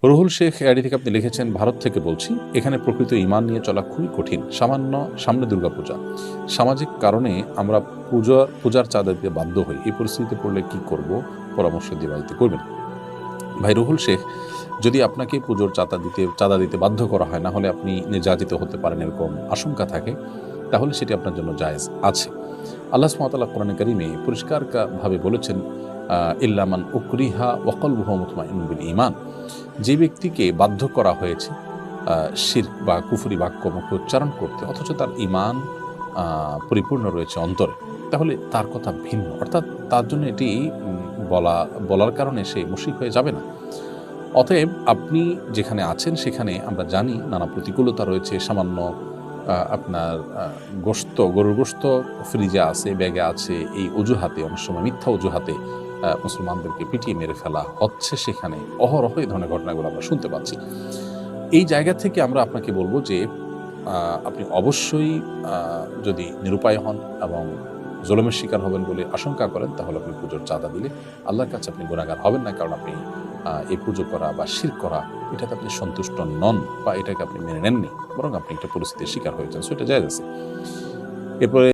Ruhul Sheikh AID থেকে আপনি লিখেছেন, ভারত থেকে বলছি, এখানে প্রকৃত ঈমান নিয়ে চলা খুবই কঠিন। সামনে দুর্গাপূজা, সামাজিক কারণে আমরা পূজার চাঁদা দিতে বাধ্য হই। এই পরিস্থিতিতে পড়লে কি করব, পরামর্শ দিয়ে বাড়িতে করবেন। ভাই রুহুল শেখ, যদি আপনাকে পুজোর চাঁদা দিতে বাধ্য করা হয়, না হলে আপনি নির্যাতিত হতে পারেন এরকম আশঙ্কা থাকে, তাহলে সেটি আপনার জন্য জায়েজ আছে। আল্লাহ সুবহানাহু ওয়া তাআলা কোরআনে কারিমে পরিষ্কার ভাবে বলেছেন, ইল্লা মান উকরিহা ওয়া কলবুহু মুতমাইন্নুন বিল ঈমান। যে ব্যক্তিকে বাধ্য করা হয়েছে শিরক বা কুফরি বাক্য মুখে উচ্চারণ করতে, অথচ তার ঈমান পরিপূর্ণ রয়েছে অন্তরে, তাহলে তার কথা ভিন্ন। অর্থাৎ তার জন্য এটি বলার কারণে সে মুশরিক হয়ে যাবে না। অতএব আপনি যেখানে আছেন সেখানে আমরা জানি নানা প্রতিকূলতা রয়েছে। সামান্য আপনার গরুর গোশত ফ্রিজে আছে, ব্যাগে আছে, এই অজুহাতে, অনেক সময় মিথ্যা অজুহাতে মুসলমানদেরকে পিটিয়ে মেরে ফেলা হচ্ছে। সেখানে অহরহ এই ধরনের ঘটনাগুলো আমরা শুনতে পাচ্ছি। এই জায়গা থেকে আমরা আপনাকে বলবো যে আপনি অবশ্যই যদি নিরুপায় হন এবং জুলুমের শিকার হবেন বলে আশঙ্কা করেন, তাহলে আপনি পুজোর চাঁদা দিলে আল্লাহর কাছে আপনি গুনাহগার হবেন না। কারণ আপনি এই পুজো করা বা শিরক করা, এটাতে আপনি সন্তুষ্ট নন বা এটাকে আপনি মেনে নেননি, বরং আপনি একটা পরিস্থিতির শিকার হয়েছেন, সো এটা জায়েজ আছে। এরপরে